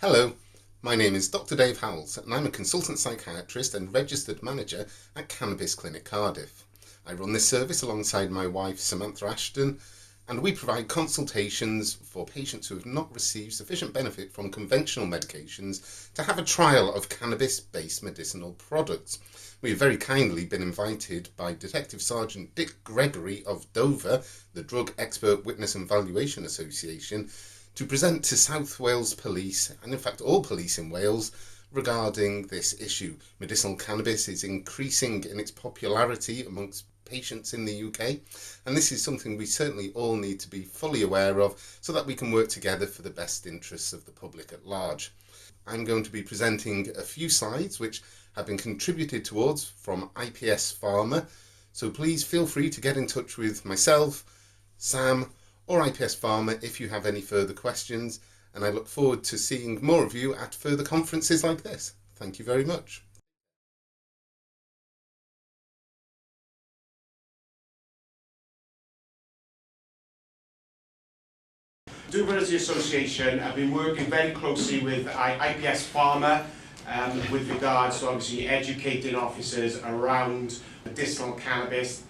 Hello, my name is Dr. Dave Howells and I'm a consultant psychiatrist and registered manager at Cannabis Clinic Cardiff. I run this service alongside my wife Samantha Ashton, and we provide consultations for patients who have not received sufficient benefit from conventional medications to have a trial of cannabis-based medicinal products. We have very kindly been invited by Detective Sergeant Dick Gregory of Dover, the Drug Expert Witness and Valuation Association, to present to South Wales Police, and in fact all police in Wales, regarding this issue. Medicinal cannabis is increasing in its popularity amongst patients in the UK, and this is something we certainly all need to be fully aware of so that we can work together for the best interests of the public at large. I'm going to be presenting a few slides which have been contributed towards from IPS Pharma, so please feel free to get in touch with myself, Sam, or IPS Pharma if you have any further questions, and I look forward to seeing more of you at further conferences like this. Thank you very much. Dover as the association have been working very closely with IPS Pharma with regards to obviously educating officers around medicinal cannabis.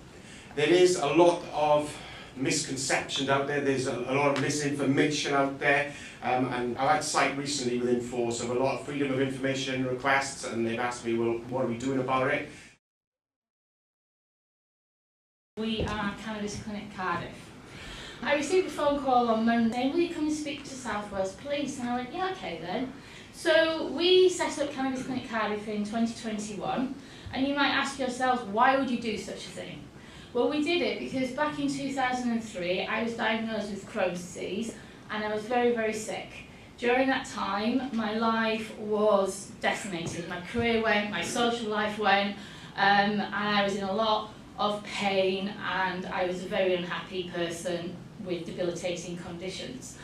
There is a lot of misconceptions out there, there's a lot of misinformation out there, and I've had sight recently with Inforce of a lot of freedom of information requests, and they've asked me, well, what are we doing about it? We are Cannabis Clinic Cardiff. I received a phone call on Monday saying, will you come and speak to South Wales Police? And I went, yeah, okay then. So we set up Cannabis Clinic Cardiff in 2021, and you might ask yourselves, why would you do such a thing? Well, we did it because back in 2003 I was diagnosed with Crohn's disease and I was very, very sick. During that time my life was decimated. My career went, my social life went, and I was in a lot of pain, and I was a very unhappy person with debilitating conditions.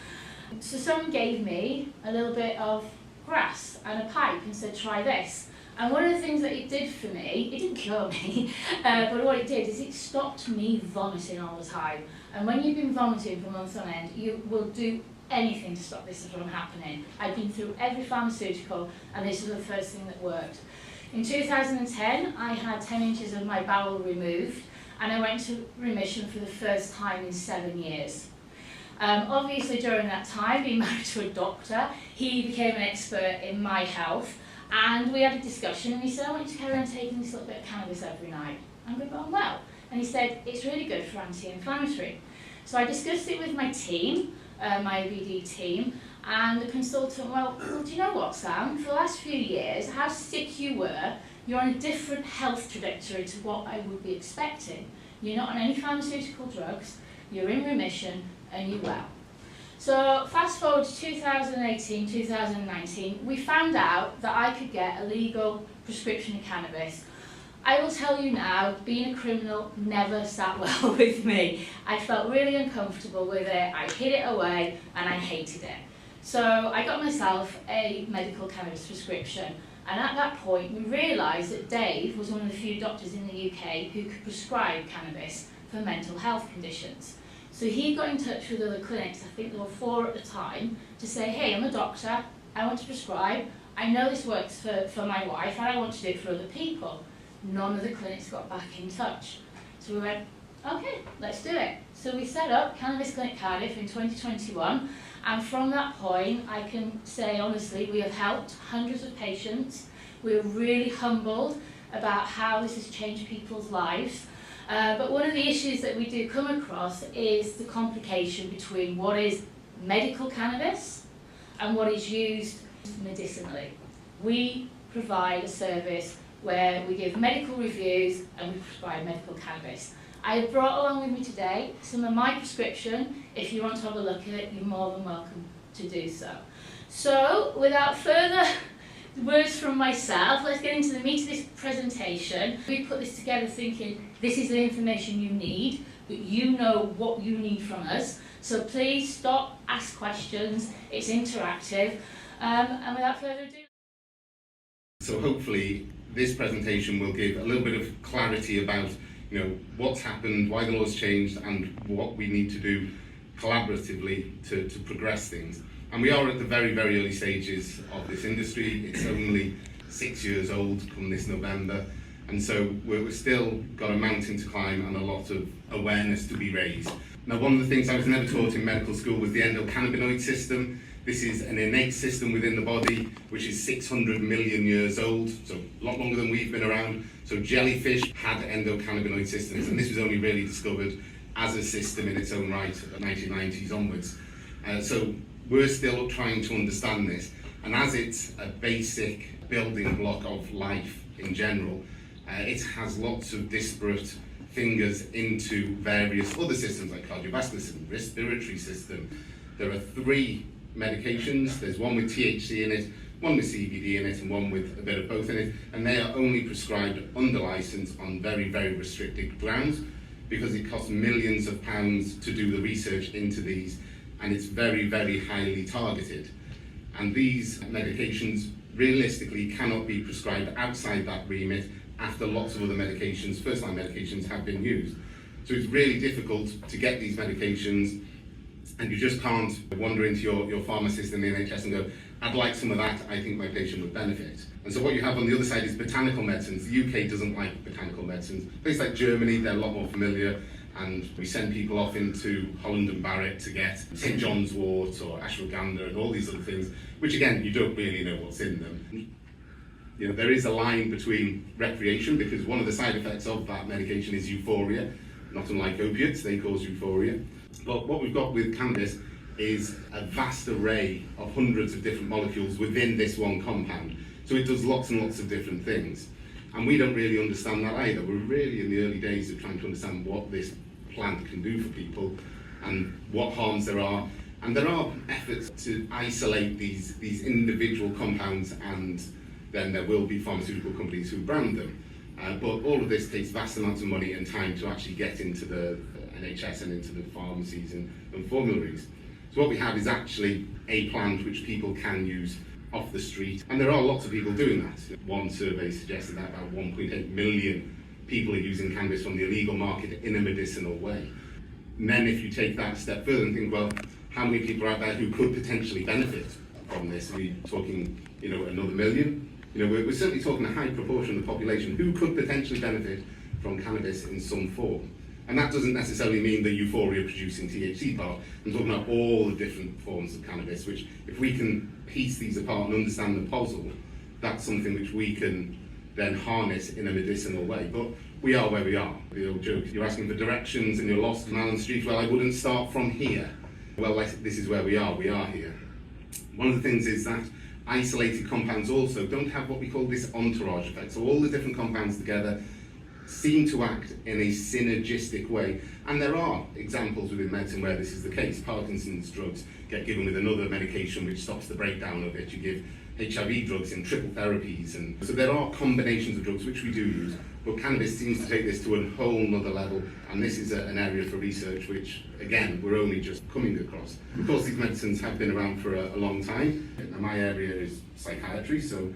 So someone gave me a little bit of grass and a pipe and said, try this. And one of the things that it did for me, it didn't cure me, but what it did is it stopped me vomiting all the time. And when you've been vomiting for months on end, you will do anything to stop this from happening. I've been through every pharmaceutical, and this was the first thing that worked. In 2010, I had 10 inches of my bowel removed, and I went to remission for the first time in 7 years. Obviously, during that time, being married to a doctor, he became an expert in my health, and we had a discussion, and he said, I want you to carry on taking this little bit of cannabis every night. I'm going, well. And he said, it's really good for anti-inflammatory. So I discussed it with my team, my BD team, and the consultant, well, do you know what, Sam? For the last few years, how sick you were, you're on a different health trajectory to what I would be expecting. You're not on any pharmaceutical drugs, you're in remission, and you're well. So fast forward to 2018, 2019, we found out that I could get a legal prescription of cannabis. I will tell you now, being a criminal never sat well with me. I felt really uncomfortable with it, I hid it away, and I hated it. So I got myself a medical cannabis prescription, and at that point we realised that Dave was one of the few doctors in the UK who could prescribe cannabis for mental health conditions. So he got in touch with other clinics, I think there were 4 at the time, to say, hey, I'm a doctor, I want to prescribe, I know this works for my wife, and I want to do it for other people. None of the clinics got back in touch. So we went, okay, let's do it. So we set up Cannabis Clinic Cardiff in 2021, and from that point, I can say honestly, we have helped hundreds of patients. We're really humbled about how this has changed people's lives. But one of the issues that we do come across is the complication between what is medical cannabis and what is used medicinally. We provide a service where we give medical reviews and we prescribe medical cannabis. I have brought along with me today some of my prescription. If you want to have a look at it, you're more than welcome to do so. So, without further words from myself, let's get into the meat of this presentation. We put this together thinking this is the information you need, but you know what you need from us. So please stop, ask questions, it's interactive, and without further ado. So hopefully this presentation will give a little bit of clarity about what's happened, why the law's changed, and what we need to do collaboratively to progress things. And we are at the very, very early stages of this industry. It's only 6 years old come this November. And so we've still got a mountain to climb and a lot of awareness to be raised. Now, one of the things I was never taught in medical school was the endocannabinoid system. This is an innate system within the body, which is 600 million years old, so a lot longer than we've been around. So jellyfish had endocannabinoid systems, and this was only really discovered as a system in its own right at the 1990s onwards. So we're still trying to understand this, and as it's a basic building block of life in general, it has lots of disparate fingers into various other systems like cardiovascular system, respiratory system. There are 3 medications. There's one with THC in it, one with CBD in it, and one with a bit of both in it, and they are only prescribed under license on very, very restricted grounds because it costs millions of pounds to do the research into these, and it's very, very highly targeted. And these medications realistically cannot be prescribed outside that remit after lots of other medications, first-line medications, have been used. So it's really difficult to get these medications, and you just can't wander into your pharmacist in the NHS and go, I'd like some of that, I think my patient would benefit. And so what you have on the other side is botanical medicines. The UK doesn't like botanical medicines. Places like Germany, they're a lot more familiar, and we send people off into Holland and Barrett to get St John's wort or ashwagandha and all these other things, which again, you don't really know what's in them. You know, there is a line between recreation, because one of the side effects of that medication is euphoria. Not unlike opiates, they cause euphoria. But what we've got with cannabis is a vast array of hundreds of different molecules within this one compound. So it does lots and lots of different things. And we don't really understand that either. We're really in the early days of trying to understand what this plant can do for people and what harms there are. And there are efforts to isolate these individual compounds, and then there will be pharmaceutical companies who brand them. But all of this takes vast amounts of money and time to actually get into the NHS and into the pharmacies and formularies. So what we have is actually a plant which people can use off the street, and there are lots of people doing that. One survey suggested that about 1.8 million people are using cannabis from the illegal market in a medicinal way. And then if you take that a step further and think, well, how many people are out there who could potentially benefit from this? Are we talking, another million? We're certainly talking a high proportion of the population who could potentially benefit from cannabis in some form. And that doesn't necessarily mean the euphoria-producing THC part. I'm talking about all the different forms of cannabis, which, if we can piece these apart and understand the puzzle, that's something which we can then harness in a medicinal way. But we are where we are. The old joke, you're asking for directions and you're lost on Allen Street. Well, I wouldn't start from here. Well, this is where we are here. One of the things is that isolated compounds also don't have what we call this entourage effect. So all the different compounds together seem to act in a synergistic way. And there are examples within medicine where this is the case. Parkinson's drugs get given with another medication which stops the breakdown of it. You give HIV drugs in triple therapies. And so there are combinations of drugs which we do use, but cannabis seems to take this to a whole nother level. And this is an area for research which, again, we're only just coming across. Of course, these medicines have been around for a long time. Now, my area is psychiatry, so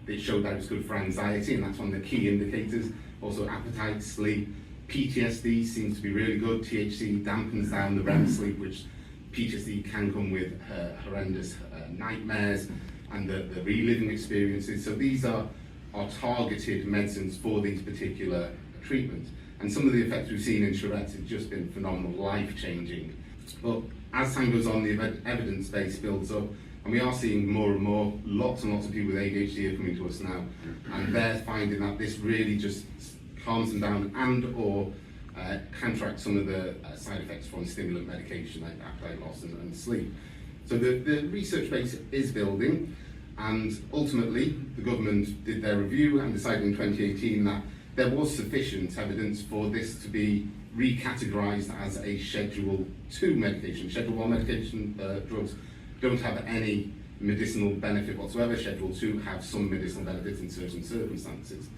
it showed that it was good for anxiety, and that's one of the key indicators. Also appetite, sleep, PTSD seems to be really good. THC dampens down the REM sleep, which PTSD can come with horrendous nightmares and the reliving experiences. So these are targeted medicines for these particular treatments. And some of the effects we've seen in Tourette's have just been phenomenal, life-changing. But as time goes on, the evidence base builds up, and we are seeing more and more, lots and lots of people with ADHD are coming to us now, and they're finding that this really just calms them down and or counteracts some of the side effects from stimulant medication like appetite loss and sleep. So the research base is building, and ultimately the government did their review and decided in 2018 that there was sufficient evidence for this to be recategorised as a Schedule 2 medication. Schedule 1 medication drugs don't have any medicinal benefit whatsoever. Schedule 2 have some medicinal benefits in certain circumstances.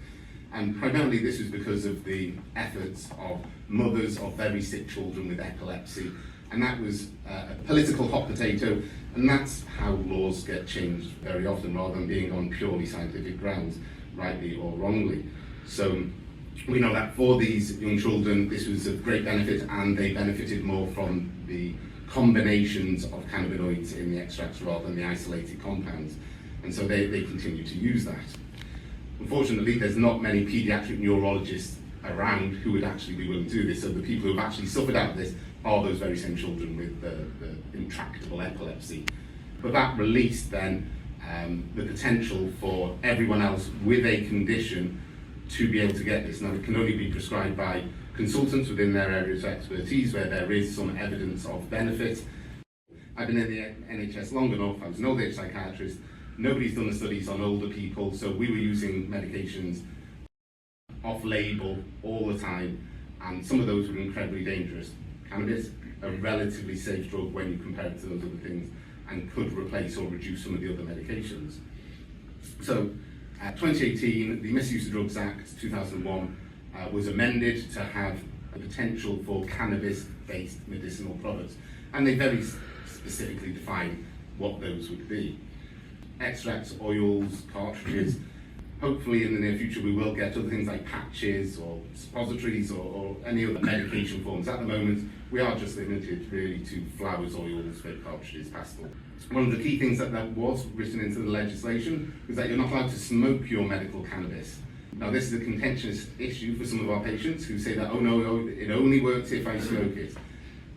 And primarily this is because of the efforts of mothers of very sick children with epilepsy. And that was a political hot potato, and that's how laws get changed very often, rather than being on purely scientific grounds, rightly or wrongly. So we know that for these young children, this was of great benefit, and they benefited more from the combinations of cannabinoids in the extracts rather than the isolated compounds. And so they continue to use that. Unfortunately, there's not many paediatric neurologists around who would actually be willing to do this. So the people who have actually suffered out of this are those very same children with the intractable epilepsy. But that released then the potential for everyone else with a condition to be able to get this. Now, it can only be prescribed by consultants within their areas of expertise where there is some evidence of benefit. I've been in the NHS long enough, I was an old age psychiatrist, nobody's done the studies on older people, so we were using medications off-label all the time, and some of those were incredibly dangerous. Cannabis, a relatively safe drug when you compare it to those other things, and could replace or reduce some of the other medications. So, 2018, the Misuse of Drugs Act 2001 was amended to have a potential for cannabis-based medicinal products, and they very specifically define what those would be. Extracts, oils, cartridges. Hopefully in the near future we will get other things like patches or suppositories or any other medication forms. At the moment we are just limited really to flowers, oils, vape cartridges, pastel. One of the key things that was written into the legislation was that you're not allowed to smoke your medical cannabis. Now this is a contentious issue for some of our patients who say that, oh no, it only works if I smoke it.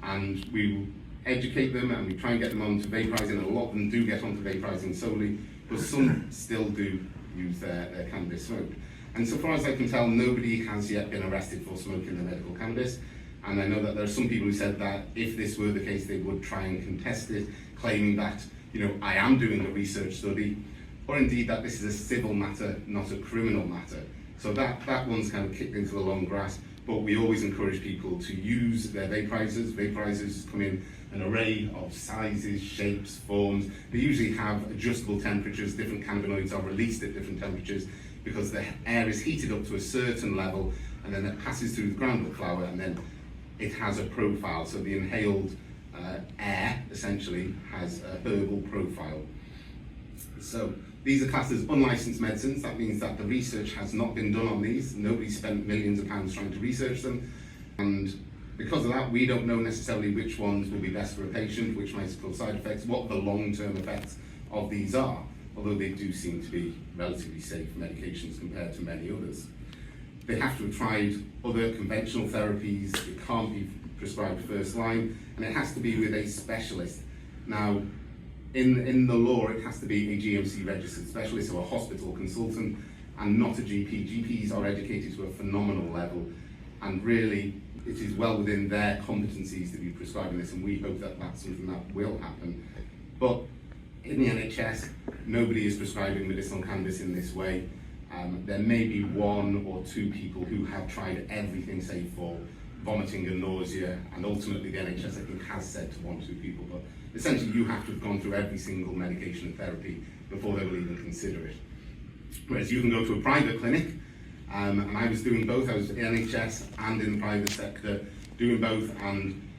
And we educate them and we try and get them onto vaporizing, and a lot of them do get onto vaporizing solely, but some still do use their cannabis smoked. And so far as I can tell, nobody has yet been arrested for smoking their medical cannabis. And I know that there are some people who said that if this were the case, they would try and contest it, claiming that, you know, I am doing a research study, or indeed that this is a civil matter, not a criminal matter. So that one's kind of kicked into the long grass, but we always encourage people to use their vaporizers. Vaporizers come in an array of sizes, shapes, forms. They usually have adjustable temperatures. Different cannabinoids are released at different temperatures because the air is heated up to a certain level, and then it passes through the groundnut flower, and then it has a profile. So the inhaled air essentially has a herbal profile. So these are classed as unlicensed medicines. That means that the research has not been done on these. Nobody spent millions of pounds trying to research them, and because of that, we don't know necessarily which ones will be best for a patient, which might cause side effects, what the long-term effects of these are, although they do seem to be relatively safe medications compared to many others. They have to have tried other conventional therapies. It can't be prescribed first line, and it has to be with a specialist. Now, in the law, it has to be a GMC registered specialist, or a hospital consultant, and not a GP. GPs are educated to a phenomenal level, and really it is well within their competencies to be prescribing this, and we hope that that's something that will happen. But in the NHS, nobody is prescribing medicinal cannabis in this way. There may be one or two people who have tried everything save for vomiting and nausea, and ultimately the NHS I think has said to 1 or 2 people, but essentially you have to have gone through every single medication and therapy before they will even consider it. Whereas you can go to a private clinic, and I was doing both. I was in the NHS and in the private sector doing both, and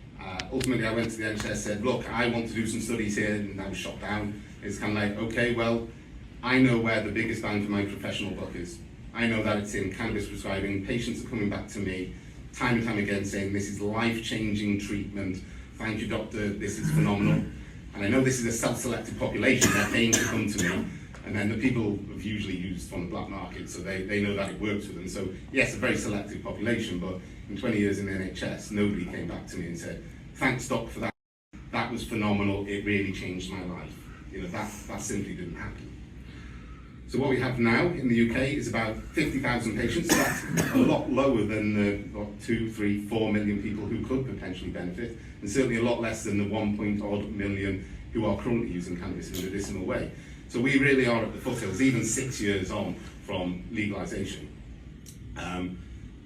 ultimately I went to the NHS and said, look, I want to do some studies here, and I was shot down. It's kind of like, okay, well, I know where the biggest bang for my professional buck is. I know that it's in cannabis prescribing. Patients are coming back to me time and time again saying this is life-changing treatment. Thank you, doctor, this is phenomenal. And I know this is a self-selected population, they're paying to come to me. And then the people have usually used from the black market, so they know that it works for them. So yes, a very selective population, but in 20 years in the NHS, nobody came back to me and said, thanks doc for that. That was phenomenal, it really changed my life. You know, that simply didn't happen. So what we have now in the UK is about 50,000 patients. So that's a lot lower than the 2, 3, 4 million people who could potentially benefit, and certainly a lot less than the 1.odd million who are currently using cannabis in a medicinal way. So we really are at the foothills, even 6 years on from legalisation.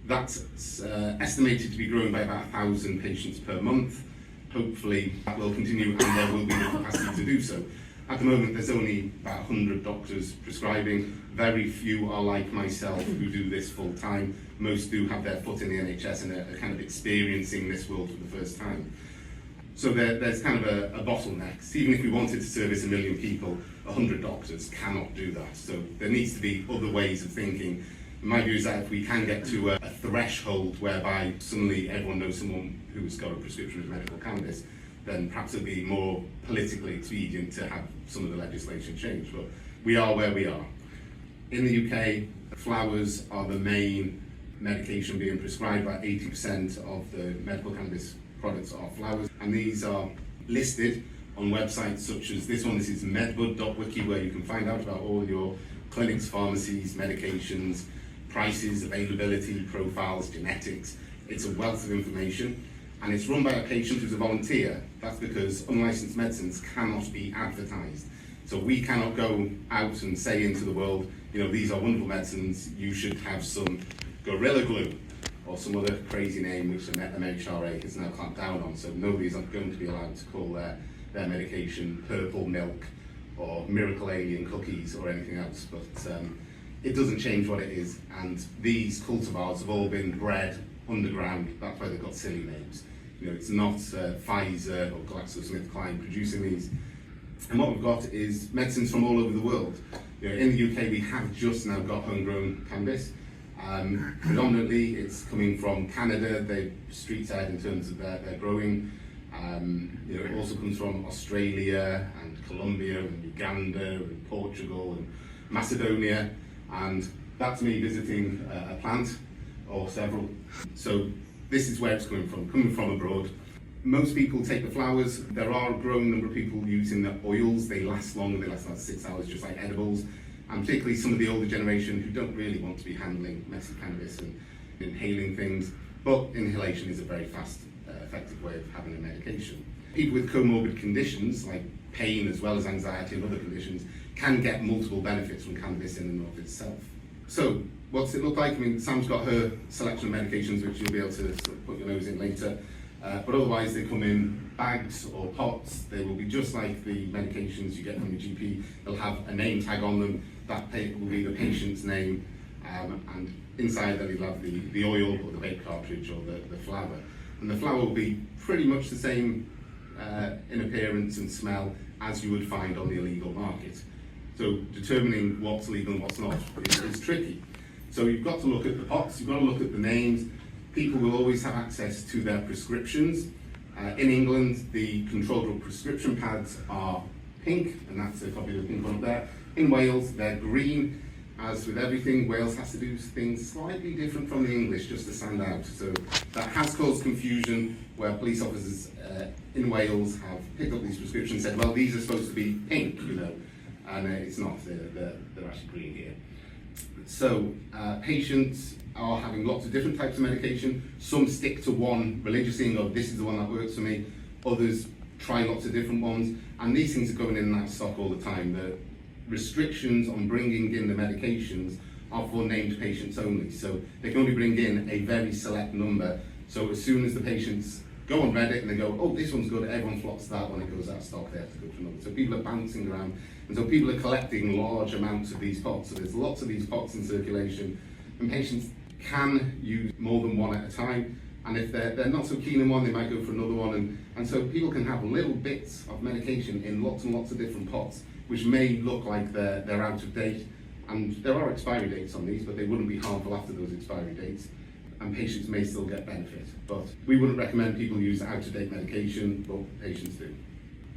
That's estimated to be growing by about 1,000 patients per month. Hopefully that will continue, and there will be the capacity to do so. At the moment, there's only about 100 doctors prescribing. Very few are like myself who do this full time. Most do have their foot in the NHS and are kind of experiencing this world for the first time. So there's kind of a bottleneck. Even if we wanted to service 1 million people, 100 doctors cannot do that. So there needs to be other ways of thinking. My view is that if we can get to a threshold whereby suddenly everyone knows someone who's got a prescription of medical cannabis, then perhaps it'd be more politically expedient to have some of the legislation changed. But we are where we are. In the UK, flowers are the main medication being prescribed. About 80% of the medical cannabis products are flowers, and these are listed on websites such as this one. This is medbud.wiki, where you can find out about all your clinics, pharmacies, medications, prices, availability, profiles, genetics. It's a wealth of information, and it's run by a patient who's a volunteer. That's because unlicensed medicines cannot be advertised. So we cannot go out and say into the world, you know, these are wonderful medicines, you should have some Gorilla Glue, or some other crazy name which the MHRA has now clamped down on. So nobody's going to be allowed to call their medication Purple Milk or Miracle Alien Cookies or anything else. But it doesn't change what it is. And these cultivars have all been bred underground. That's why they've got silly names. You know, it's not Pfizer or GlaxoSmithKline producing these. And what we've got is medicines from all over the world. You know, in the UK, we have just now got homegrown cannabis. Predominantly, it's coming from Canada. They're street side in terms of their growing. You know, it also comes from Australia and Colombia and Uganda and Portugal and Macedonia. And that's me visiting a plant or several. So this is where it's coming from abroad. Most people take the flowers. There are a growing number of people using the oils. They last longer, they last about 6 hours, just like edibles. And particularly some of the older generation who don't really want to be handling medicinal cannabis and inhaling things. But inhalation is a very fast, effective way of having a medication. People with comorbid conditions, like pain as well as anxiety and other conditions, can get multiple benefits from cannabis in and of itself. So, what's it look like? I mean, Sam's got her selection of medications, which you'll be able to sort of put your nose in later. But otherwise, they come in bags or pots. They will be just like the medications you get from your GP. They'll have a name tag on them. That will be the patient's name, and inside that you'll have the oil or the vape cartridge or the flower. And the flower will be pretty much the same in appearance and smell as you would find on the illegal market. So determining what's legal and what's not is tricky. So you've got to look at the pots, you've got to look at the names. People will always have access to their prescriptions. In England, the controlled drug prescription pads are pink, and that's a copy of the pink one up there. In Wales, they're green. As with everything, Wales has to do things slightly different from the English just to stand out. So that has caused confusion where police officers in Wales have picked up these prescriptions and said, well, these are supposed to be pink, you know, and it's not, they're actually green here. So patients are having lots of different types of medication. Some stick to one religiously and go, this is the one that works for me. Others try lots of different ones, and these things are going in and out of stock all the time. The restrictions on bringing in the medications are for named patients only, so they can only bring in a very select number. So as soon as the patients go on Reddit and they go, oh, this one's good, everyone flocks to that one, it goes out of stock, they have to go to another. So people are bouncing around, and so people are collecting large amounts of these pots. So there's lots of these pots in circulation, and patients can use more than one at a time. And if they're not so keen on one, they might go for another one. And so people can have little bits of medication in lots and lots of different pots, which may look like they're out of date. And there are expiry dates on these, but they wouldn't be harmful after those expiry dates. And patients may still get benefit. But we wouldn't recommend people use out-of-date medication, but patients do.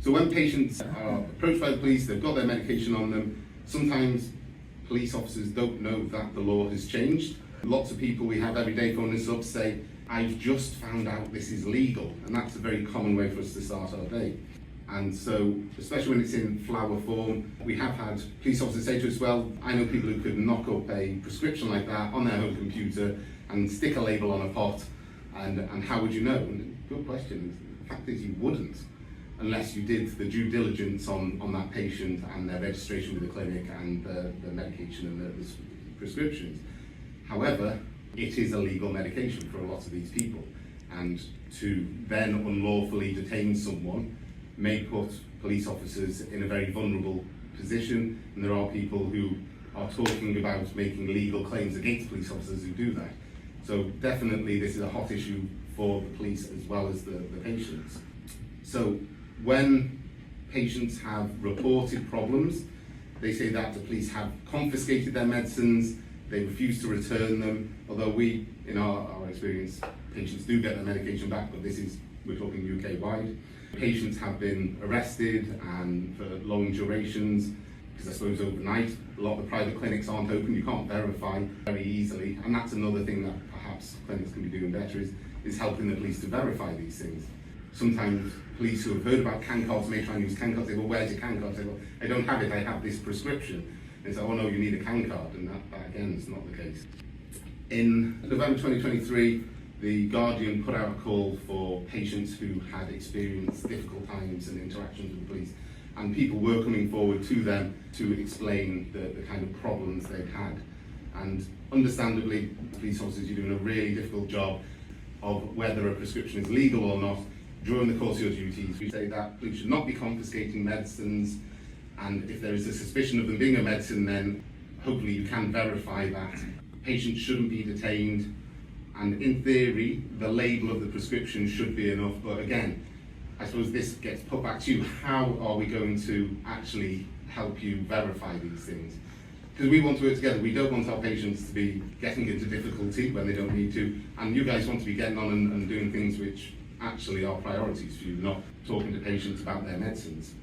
So when patients are approached by the police, they've got their medication on them, sometimes police officers don't know that the law has changed. Lots of people we have every day phoning us up say, I've just found out this is legal, and that's a very common way for us to start our day. And so, especially when it's in flower form, we have had police officers say to us, well, I know people who could knock up a prescription like that on their home computer and stick a label on a pot, and how would you know? And good question. The fact is you wouldn't, unless you did the due diligence on that patient and their registration with the clinic and the medication and the prescriptions. However, it is a legal medication for a lot of these people, and to then unlawfully detain someone may put police officers in a very vulnerable position, and there are people who are talking about making legal claims against police officers who do that. So definitely this is a hot issue for the police as well as the patients. So when patients have reported problems, they say that the police have confiscated their medicines, they refuse to return them, although we, in our experience, patients do get their medication back, but we're talking UK-wide. Patients have been arrested and for long durations, because I suppose overnight a lot of the private clinics aren't open, you can't verify very easily, and that's another thing that perhaps clinics can be doing better is helping the police to verify these things. Sometimes police who have heard about CAN cards may try and use CAN cards, they go, where's your CAN card? They go, I don't have it, I have this prescription. And say, oh no, you need a CAN card, and that again is not the case. In November 2023, The Guardian put out a call for patients who had experienced difficult times and interactions with the police, and people were coming forward to them to explain the kind of problems they'd had. And understandably, police officers, you're doing a really difficult job of whether a prescription is legal or not during the course of your duties. We say that police should not be confiscating medicines, and if there is a suspicion of them being a medicine, then hopefully you can verify that. Patients shouldn't be detained, and in theory, the label of the prescription should be enough, but again, I suppose this gets put back to you. How are we going to actually help you verify these things? Because we want to work together. We don't want our patients to be getting into difficulty when they don't need to, and you guys want to be getting on and doing things which actually are priorities for you, not talking to patients about their medicines.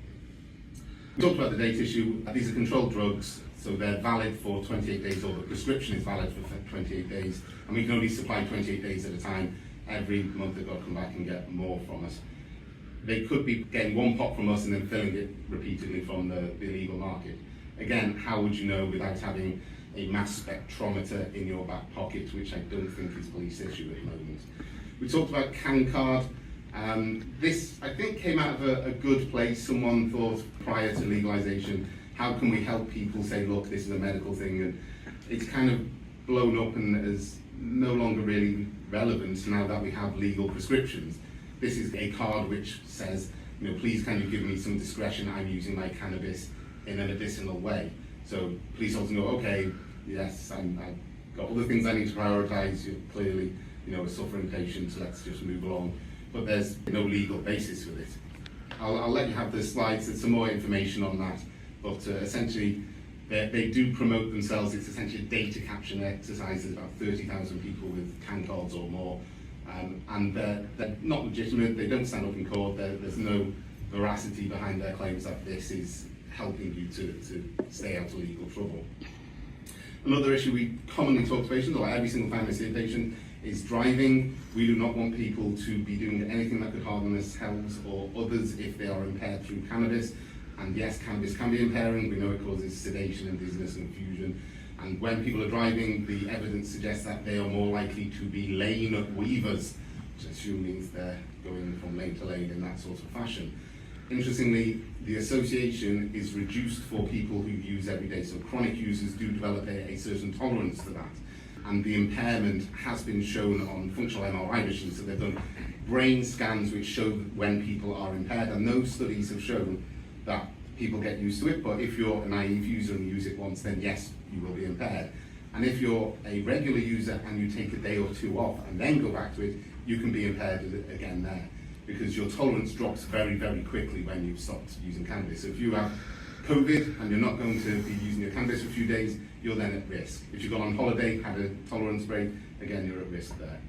We talked about the date issue. These are controlled drugs, so they're valid for 28 days, or the prescription is valid for 28 days, and we can only supply 28 days at a time. Every month they've got to come back and get more from us. They could be getting one pot from us and then filling it repeatedly from the illegal market. Again, how would you know without having a mass spectrometer in your back pocket, which I don't think is police issue at the moment. We talked about CAN card. This, I think, came out of a good place. Someone thought prior to legalisation, how can we help people say, look, this is a medical thing, and it's kind of blown up and is no longer really relevant now that we have legal prescriptions. This is a card which says, you know, please can you give me some discretion, I'm using my cannabis in a medicinal way. So police officers know, okay, yes, I've got other things I need to prioritise, you're clearly, you know, a suffering patient, so let's just move along. But there's no legal basis for this. I'll let you have the slides, there's some more information on that, but essentially they do promote themselves. It's essentially a data capture exercise. There's about 30,000 people with CAN cards or more, and they're not legitimate, they don't stand up in court, there's no veracity behind their claims that this is helping you to stay out of legal trouble. Another issue we commonly talk to patients, or every single time I see a patient, is driving. We do not want people to be doing anything that could harm themselves or others if they are impaired through cannabis. And yes, cannabis can be impairing. We know it causes sedation and dizziness and confusion. And when people are driving, the evidence suggests that they are more likely to be lane weavers, which I assume means they're going from lane to lane in that sort of fashion. Interestingly, the association is reduced for people who use every day. So chronic users do develop a certain tolerance to that. And the impairment has been shown on functional MRI machines. So they've done brain scans which show when people are impaired, and those studies have shown that people get used to it, but if you're a naive user and use it once, then yes, you will be impaired. And if you're a regular user and you take a day or two off and then go back to it, you can be impaired again there, because your tolerance drops very, very quickly when you've stopped using cannabis. So if you have COVID and you're not going to be using your cannabis for a few days, you're then at risk. If you've gone on holiday, had a tolerance break, again, you're at risk there.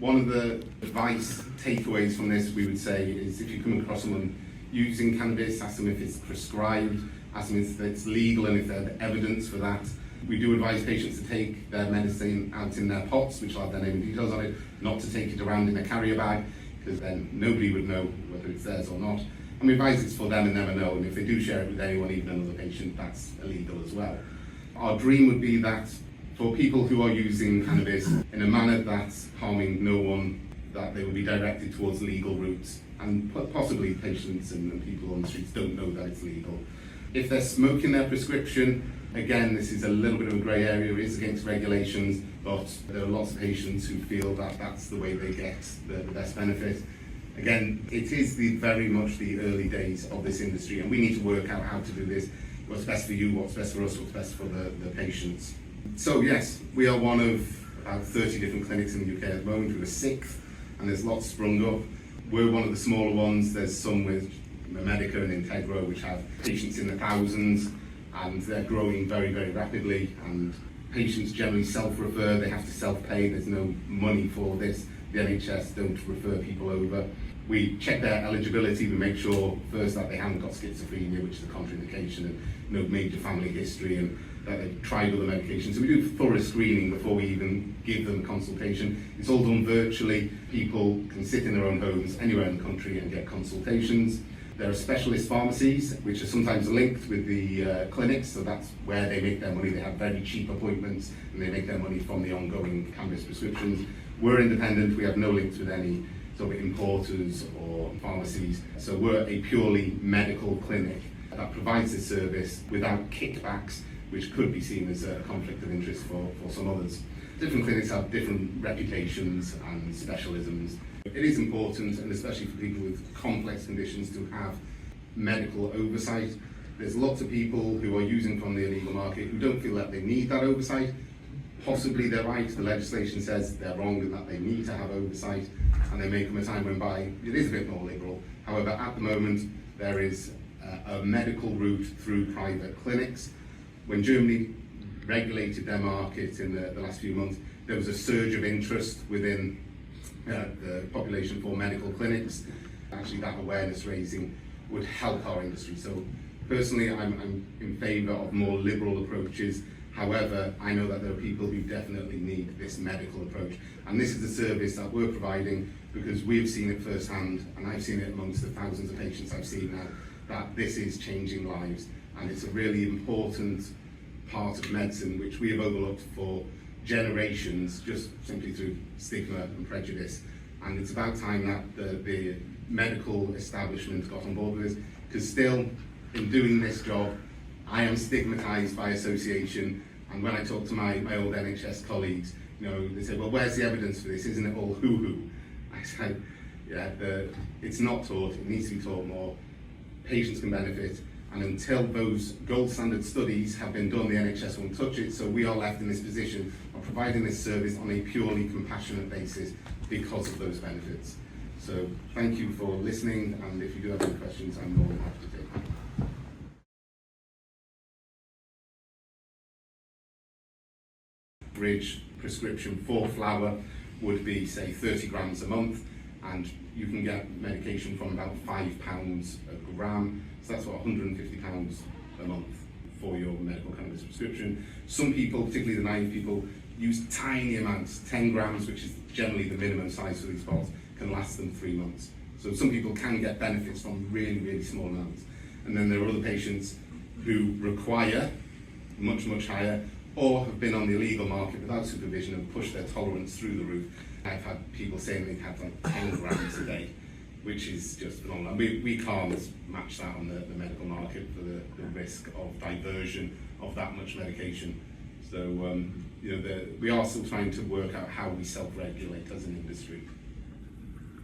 One of the advice takeaways from this, we would say, is if you come across someone using cannabis, ask them if it's prescribed, ask them if it's legal and if there's evidence for that. We do advise patients to take their medicine out in their pots, which will have their name and details on it, not to take it around in a carrier bag, because then nobody would know whether it's theirs or not. And we advise it's for them and them alone. If they do share it with anyone, even another patient, that's illegal as well. Our dream would be that for people who are using cannabis in a manner that's harming no one, that they will be directed towards legal routes, and possibly patients and people on the streets don't know that it's legal. If they're smoking their prescription, again, this is a little bit of a grey area, it is against regulations, but there are lots of patients who feel that that's the way they get the best benefit. Again, it is very much the early days of this industry, and we need to work out how to do this, what's best for you, what's best for us, what's best for the patients. So yes, we are one of about 30 different clinics in the UK at the moment. We're a sixth, and there's lots sprung up. We're one of the smaller ones. There's some with Medica and Integra which have patients in the thousands, and they're growing very, very rapidly, and patients generally self-refer, they have to self-pay, there's no money for this. The NHS don't refer people over. We check their eligibility, we make sure first that they haven't got schizophrenia, which is a contraindication, and no major family history, and that they've tried other medications. So we do thorough screening before we even give them a consultation. It's all done virtually. People can sit in their own homes anywhere in the country and get consultations. There are specialist pharmacies, which are sometimes linked with the clinics, so that's where they make their money. They have very cheap appointments, and they make their money from the ongoing cannabis prescriptions. We're independent, we have no links with any sort of importers or pharmacies, so we're a purely medical clinic that provides this service without kickbacks, which could be seen as a conflict of interest for some others. Different clinics have different reputations and specialisms. It is important, and especially for people with complex conditions, to have medical oversight. There's lots of people who are using from the illegal market who don't feel that they need that oversight. Possibly they're right, the legislation says they're wrong and that they need to have oversight, and there may come a time when it is a bit more liberal. However, at the moment, there is a medical route through private clinics. When Germany regulated their market in the last few months, there was a surge of interest within the population for medical clinics. Actually, that awareness raising would help our industry. So personally, I'm in favour of more liberal approaches. However, I know that there are people who definitely need this medical approach, and this is the service that we're providing because we've seen it firsthand, and I've seen it amongst the thousands of patients I've seen now, that this is changing lives, and it's a really important part of medicine which we have overlooked for generations just simply through stigma and prejudice. And it's about time that the medical establishment got on board with this, because still in doing this job I am stigmatised by association, and when I talk to my old NHS colleagues, they say, well, where's the evidence for this? Isn't it all hoo-hoo? I say, yeah, it's not taught, it needs to be taught more. Patients can benefit, and until those gold standard studies have been done, the NHS won't touch it, so we are left in this position of providing this service on a purely compassionate basis because of those benefits. So thank you for listening, and if you do have any questions, I'm more than happy to take them. Average prescription for flower would be, say, 30 grams a month, and you can get medication from about £5 a gram, so that's what £150 a month for your medical cannabis prescription. Some people, particularly the naive people, use tiny amounts. 10 grams, which is generally the minimum size for these bottles, can last them 3 months. So some people can get benefits from really, really small amounts. And then there are other patients who require much, much higher, or have been on the illegal market without supervision and pushed their tolerance through the roof. I've had people saying they've had like 10 grams a day, which is just phenomenal. We can't match that on the medical market for the risk of diversion of that much medication. So we are still trying to work out how we self-regulate as an industry.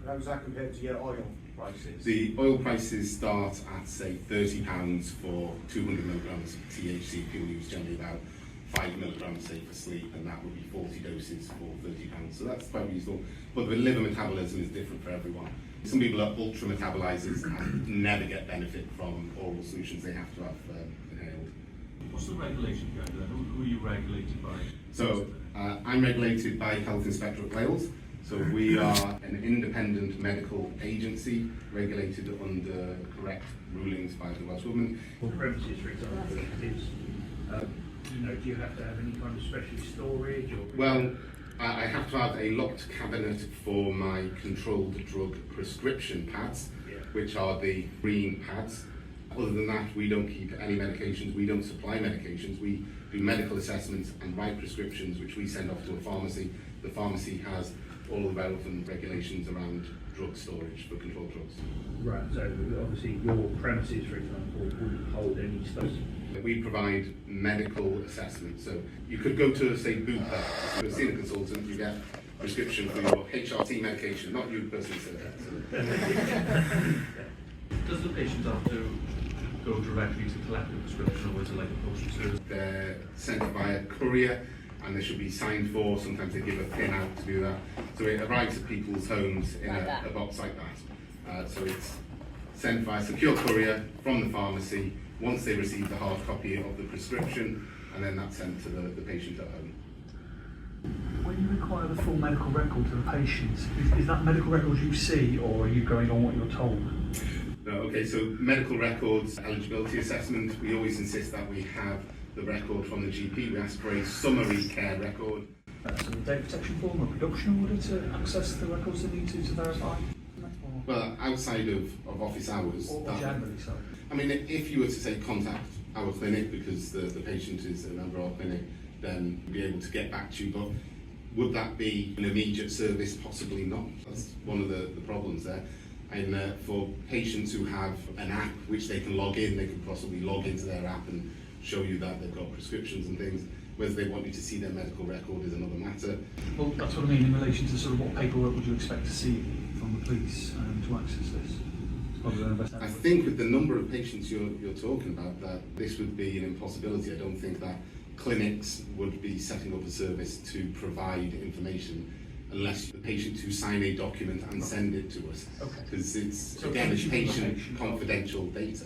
How does that compare to your oil prices? The oil prices start at, say, £30 for 200 milligrams of THC. People use generally about 5 milligrams, say, for sleep, and that would be 40 doses for £30. So that's quite reasonable. But the liver metabolism is different for everyone. Some people are ultra metabolizers and never get benefit from oral solutions. They have to have inhaled. What's the regulation behind that? Who are you regulated by? So I'm regulated by Health Inspectorate Wales. So we are an independent medical agency regulated under correct rulings by the Welsh Government. For premises, for example, do you have to have any kind of special storage? Or well, I have to have a locked cabinet for my controlled drug prescription pads, which are the green pads. Other than that, we don't keep any medications, we don't supply medications, we do medical assessments and write prescriptions which we send off to a pharmacy. The pharmacy has all the relevant regulations around drug storage for controlled drugs. Right, so obviously your premises, for example, wouldn't hold any stuff. We provide medical assessments, so you could go to, say, Bupa, to see a consultant, you get a prescription for your HRT medication, not you personally said that. Does the patient have to go directly to collect the prescription, or is it like a postal service? They're sent via courier, and they should be signed for. Sometimes they give a pin out to do that. So it arrives at people's homes in a box like that. So it's sent via secure courier from the pharmacy once they receive the hard copy of the prescription, and then that's sent to the patient at home. When you require the full medical record to the patient? Is that medical record you see, or are you going on what you're told? No, okay, so medical records, eligibility assessment, we always insist that we have the record from the GP. We ask for a summary care record. So the data protection form or production order to access the records they need to verify? Well, outside of office hours. Or generally, sorry. I mean, if you were to say contact our clinic because the patient is a member of our clinic, then we'd be able to get back to you. But would that be an immediate service? Possibly not. That's one of the problems there. And for patients who have an app which they can log in, they can possibly log into their app and show you that they've got prescriptions and things. Whether they want you to see their medical record is another matter. Well, that's what I mean in relation to sort of what paperwork would you expect to see from the police to access this? I think with the number of patients you're talking about, that this would be an impossibility. I don't think that clinics would be setting up a service to provide information unless the patient to sign a document and send it to us. Because it's, So again, it's patient patient confidential data.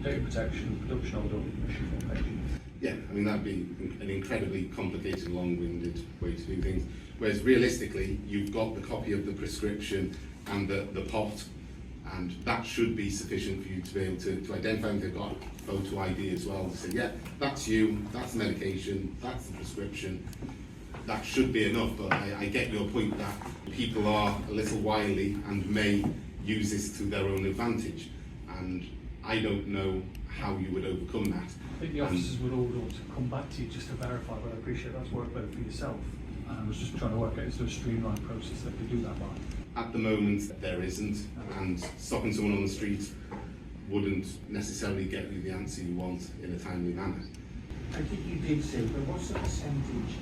Data protection, production order, permission for patient. Yeah, I mean, that'd be an incredibly complicated, long-winded way to do things. Whereas realistically, you've got the copy of the prescription and the pot, and that should be sufficient for you to be able to identify them. They've got photo ID as well to say, yeah, that's you, that's the medication, that's the prescription. That should be enough, but I get your point that people are a little wily and may use this to their own advantage. And I don't know how you would overcome that. I think the officers would all want to come back to you just to verify, but I appreciate that's workload for yourself. I was just trying to work out, is there a streamlined process that could do that by? At the moment, there isn't, and stopping someone on the street wouldn't necessarily get you the answer you want in a timely manner. I think you did say, but what's the percentage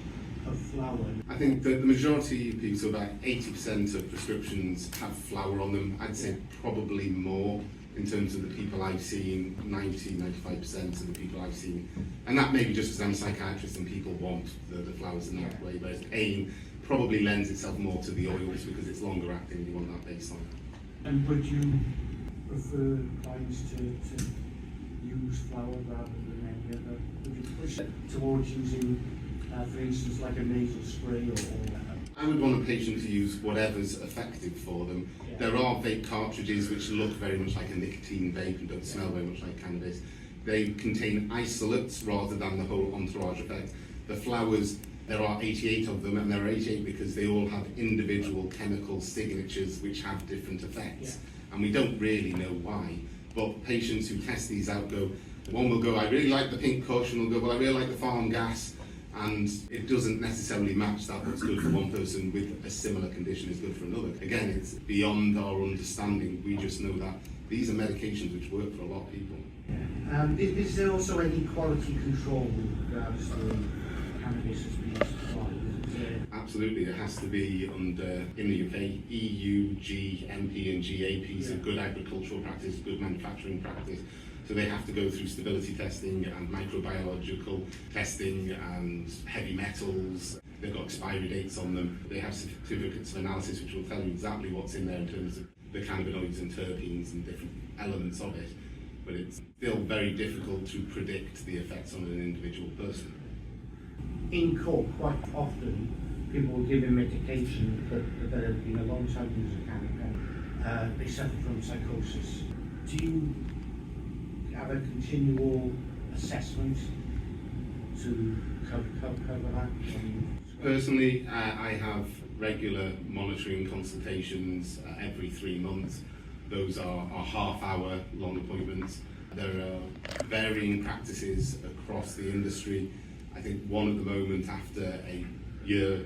of flour? I think that the majority of people, so about 80% of prescriptions have flour on them. I'd say probably more in terms of the people I've seen, 95% of the people I've seen. And that may be just because I'm a psychiatrist and people want the flowers in that way, whereas pain probably lends itself more to the oils because it's longer acting, you want that baseline. And would you prefer clients to use flour rather than any other? Would you push it towards using, for instance, like a nasal spray or I would want a patient to use whatever's effective for them. Yeah. There are vape cartridges which look very much like a nicotine vape and don't smell very much like cannabis. They contain isolates rather than the whole entourage effect. The flowers, there are 88 of them, and there are 88 because they all have individual chemical signatures which have different effects. Yeah. And we don't really know why, but patients who test these out go, one will go, I really like the pink kush, and will go, well, I really like the farm gas. And it doesn't necessarily match that what's good for one person with a similar condition is good for another. Again, it's beyond our understanding. We just know that these are medications which work for a lot of people. is there also any quality control with regards to cannabis as being supplied? Absolutely, it has to be under, in the UK, EU, GMP and GAP, so good agricultural practice, good manufacturing practice. So they have to go through stability testing and microbiological testing and heavy metals. They've got expiry dates on them. They have certificates of analysis which will tell you exactly what's in there in terms of the cannabinoids and terpenes and different elements of it. But it's still very difficult to predict the effects on an individual person. In court, quite often, people will give a medication that have been a long time using cannabis. They suffer from psychosis. Do you have a continual assessment to cover that? Personally, I have regular monitoring consultations every 3 months. Those are half-hour long appointments. There are varying practices across the industry. I think one at the moment, after a year,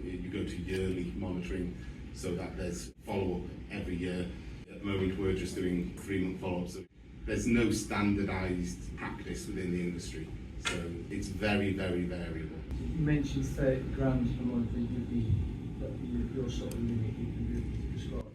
you go to yearly monitoring so that there's follow-up every year. At the moment, we're just doing 3-month follow-ups. There's no standardised practice within the industry, so it's very, very variable. You mentioned 30 grams per month that you'd be, your sort of limit you can prescribe.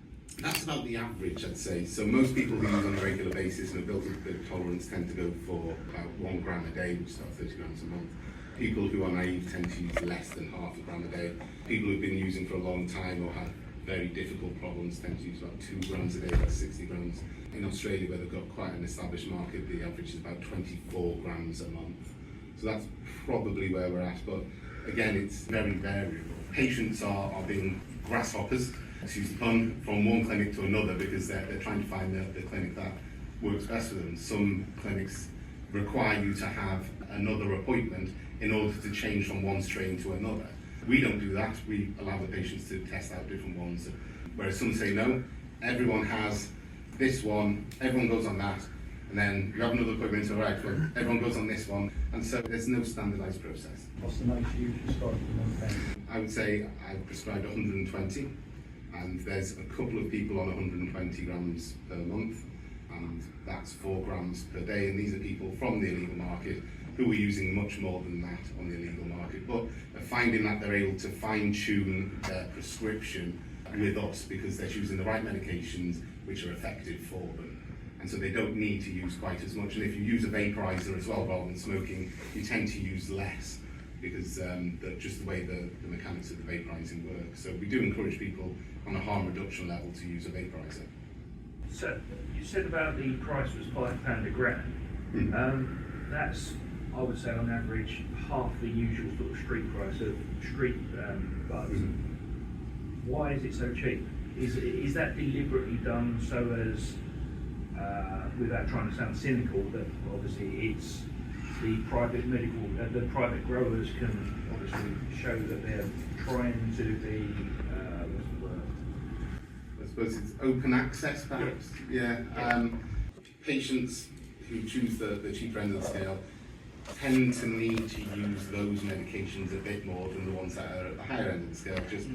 That's about the average, I'd say. So most people who use on a regular basis and have built up a bit of tolerance tend to go for about 1 gram a day, which is about 30 grams a month. People who are naive tend to use less than half a gram a day. People who've been using for a long time or have very difficult problems tend to use about 2 grams a day, that's 60 grams. In Australia, where they've got quite an established market, the average is about 24 grams a month. So that's probably where we're at, but again, it's very variable. patients are being grasshoppers, excuse the pun, from one clinic to another because they're trying to find the clinic that works best for them. Some clinics require you to have another appointment in order to change from one strain to another. We don't do that. We allow the patients to test out different ones. Whereas some say no, everyone has this one, everyone goes on that, and then you have another appointment, all right, well, everyone goes on this one, and so there's no standardised process. What's the most you prescribe for one patient? I would say I've prescribed 120, and there's a couple of people on 120 grams per month, and that's 4 grams per day, and these are people from the illegal market who are using much more than that on the illegal market, but are finding that they're able to fine-tune their prescription with us because they're choosing the right medications which are effective for them. And so they don't need to use quite as much. And if you use a vaporizer as well rather than smoking, you tend to use less because just the way the mechanics of the vaporizing work. So we do encourage people on a harm reduction level to use a vaporizer. So, you said about the price was £5 a gram. That's, I would say, on average, half the usual sort of street price of street buds. Why is it so cheap? Is that deliberately done so as, without trying to sound cynical, that obviously it's the private the private growers can obviously show that they're trying to be, what's the word? I suppose it's open access, perhaps. Yeah. Patients who choose the cheaper end of the scale tend to need to use those medications a bit more than the ones that are at the higher end of the scale, just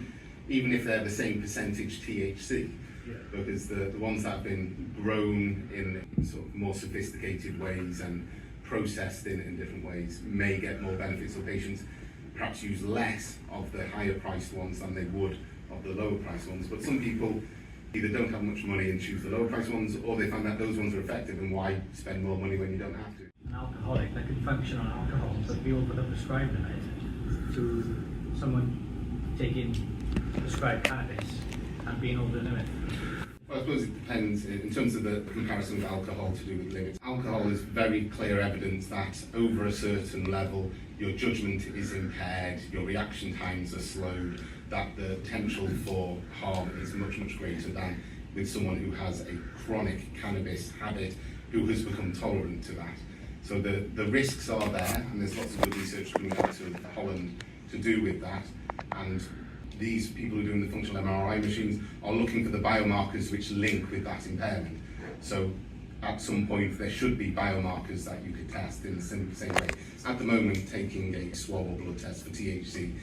even if they're the same percentage THC. Yeah. Because the ones that have been grown in sort of more sophisticated ways and processed in different ways may get more benefits, so patients perhaps use less of the higher priced ones than they would of the lower priced ones. But some people either don't have much money and choose the lower priced ones, or they find that those ones are effective, and why spend more money when you don't have to. An alcoholic that can function on alcohol, but be able to prescribe it to someone taking prescribed cannabis and being able to do it. Well, I suppose it depends in terms of the comparison with alcohol to do with limits. Alcohol is very clear evidence that over a certain level your judgment is impaired, your reaction times are slowed, that the potential for harm is much, much greater than with someone who has a chronic cannabis habit who has become tolerant to that. So the risks are there, and there's lots of good research coming out of Holland to do with that. And these people who are doing the functional MRI machines are looking for the biomarkers which link with that impairment. So at some point there should be biomarkers that you could test in the same way. At the moment, taking a swab or blood test for THC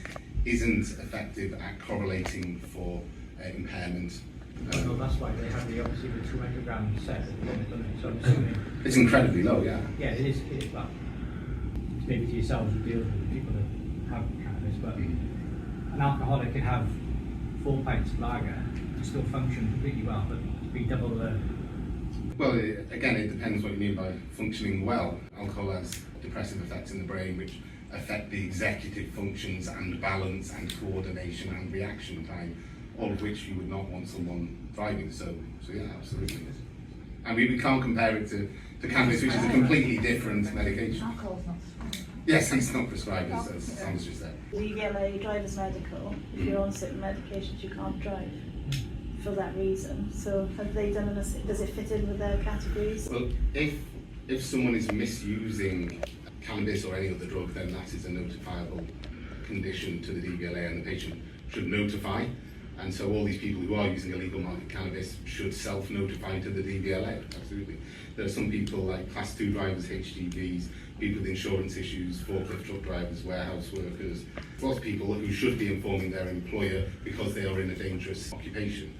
isn't effective at correlating for impairment. Well, that's why they have the obviously the 2 microgram set at the limit, don't they? So I'm assuming. It's incredibly low, yeah. Yeah, it is. Well, it's maybe to yourselves who deal with the people that have cannabis, but an alcoholic can have 4 pints of lager and still function completely well, but be double the. Well, again, it depends what you mean by functioning well. Alcohol has depressive effects in the brain which affect the executive functions and balance and coordination and reaction time, all of which you would not want someone driving. So yeah, absolutely. And we can't compare it to cannabis, which is a completely different medication. Alcohol's not prescribed. Yes, it's not prescribed, as Sam's just said. The DVLA driver's medical, if you're on certain medications you can't drive for that reason. So have they done does it fit in with their categories? Well, if someone is misusing cannabis or any other drug, then that is a notifiable condition to the DVLA, and the patient should notify. And so all these people who are using illegal market cannabis should self-notify to the DVLA, absolutely. There are some people like Class 2 drivers, HGVs, people with insurance issues, forklift truck drivers, warehouse workers, lots of people who should be informing their employer because they are in a dangerous occupation.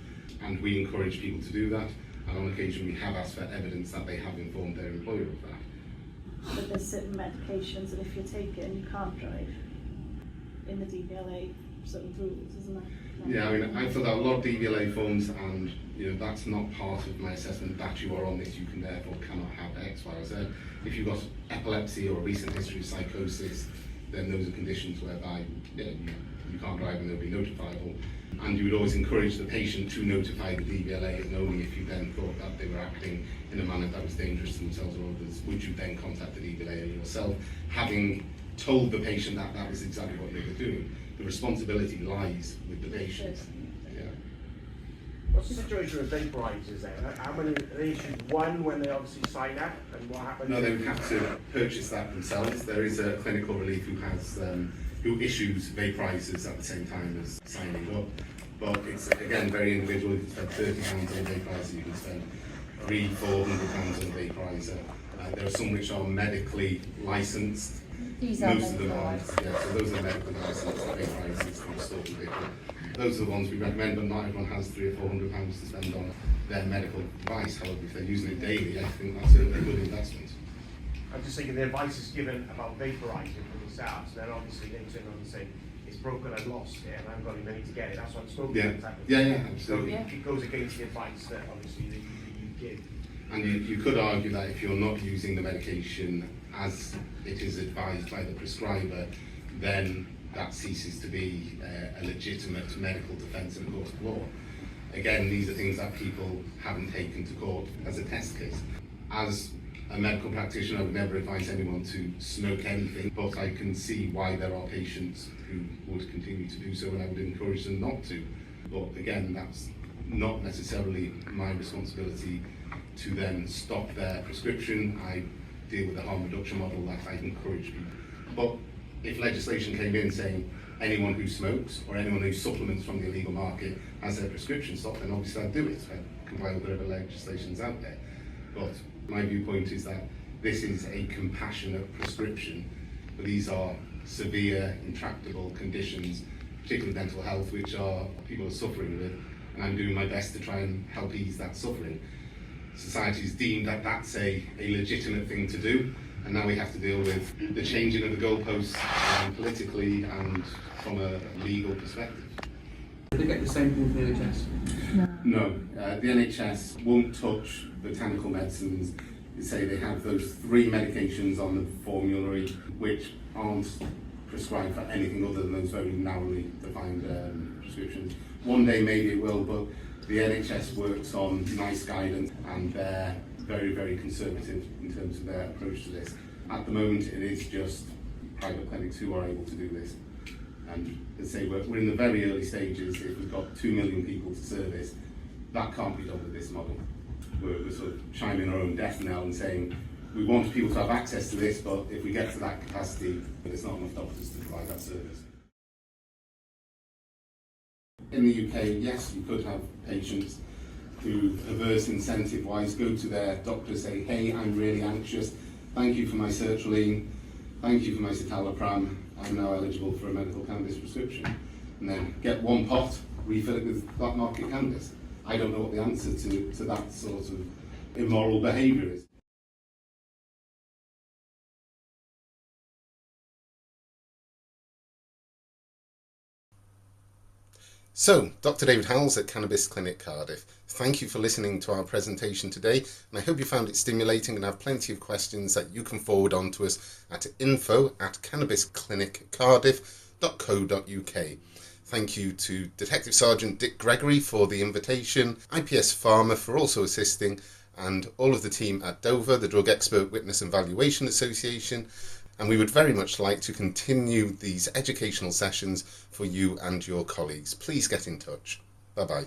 And we encourage people to do that, and on occasion we have asked for evidence that they have informed their employer of that. But there's certain medications that if you take it and you can't drive in the DVLA sort of rules, isn't that? Yeah, I mean, I filled out a lot of DVLA forms, and that's not part of my assessment that you are on this, you can therefore cannot have X, Y, or Z. If you've got epilepsy or a recent history of psychosis, then those are conditions whereby you can't drive and they'll be notifiable. And you would always encourage the patient to notify the DVLA, and only if you then thought that they were acting in a manner that was dangerous to themselves or others, would you then contact the DVLA yourself, having told the patient that that was exactly what they were doing. The responsibility lies with the patient. Yeah. What's the situation with vaporizers then? How many, are they issued one when they obviously sign up, and what happens? No, they would have to purchase that themselves. There is a clinical relief who issues vaporizers at the same time as signing up. But it's, again, very individual. You can spend £30 on a vaporizer, you can spend £300-400 on a vaporizer. There are some which are medically licensed. These are Most of them medically are. licensed. Yeah, so those are medically licensed vaporizers from Stork and Vapor. Those are the ones we recommend, but not everyone has £300-400 to spend on their medical device. However, if they're using it daily, I think that's a good investment. I'm just thinking the advice is given about vaporizing for themselves, and then obviously they turn around and say, it's broken, I've lost it, and I haven't got any money to get it. That's what I'm smoking. Yeah. Yeah, absolutely. So it goes against the advice that obviously that you give. And you could argue that if you're not using the medication as it is advised by the prescriber, then that ceases to be a legitimate medical defence in a court of law. Again, these are things that people haven't taken to court as a test case. As a medical practitioner, I would never advise anyone to smoke anything, but I can see why there are patients who would continue to do so, and I would encourage them not to. But again, that's not necessarily my responsibility to then stop their prescription. I deal with the harm reduction model that I encourage people. But if legislation came in saying anyone who smokes or anyone who supplements from the illegal market has their prescription stopped, then obviously I'd do it. I'd comply with whatever legislation's out there. But my viewpoint is that this is a compassionate prescription, but these are severe, intractable conditions, particularly mental health, which are people are suffering with, and I'm doing my best to try and help ease that suffering. Society's deemed that that's a legitimate thing to do, and now we have to deal with the changing of the goalposts politically and from a legal perspective. Do they get the same thing from the NHS? No, the NHS won't touch botanical medicines. They say they have those 3 medications on the formulary which aren't prescribed for anything other than those very narrowly defined prescriptions. One day maybe it will, but the NHS works on NICE guidance, and they're very, very conservative in terms of their approach to this. At the moment, it is just private clinics who are able to do this. And as I say, we're in the very early stages. If we've got 2 million people to service, that can't be done with this model. We're sort of chiming our own death knell and saying we want people to have access to this, but if we get to that capacity, there's not enough doctors to provide that service. In the UK, yes, you could have patients who, perverse incentive-wise, go to their doctor, say, hey, I'm really anxious, thank you for my sertraline, thank you for my citalopram, I'm now eligible for a medical cannabis prescription. And then get 1 pot, refill it with black market cannabis. I don't know what the answer to that sort of immoral behaviour is. So, Dr. David Howells at Cannabis Clinic Cardiff. Thank you for listening to our presentation today, and I hope you found it stimulating and have plenty of questions that you can forward on to us at info@cannabiscliniccardiff.co.uk. Thank you to Detective Sergeant Dick Gregory for the invitation, IPS Pharma for also assisting, and all of the team at Dover, the Drug Expert Witness and Valuation Association. And we would very much like to continue these educational sessions for you and your colleagues. Please get in touch. Bye-bye.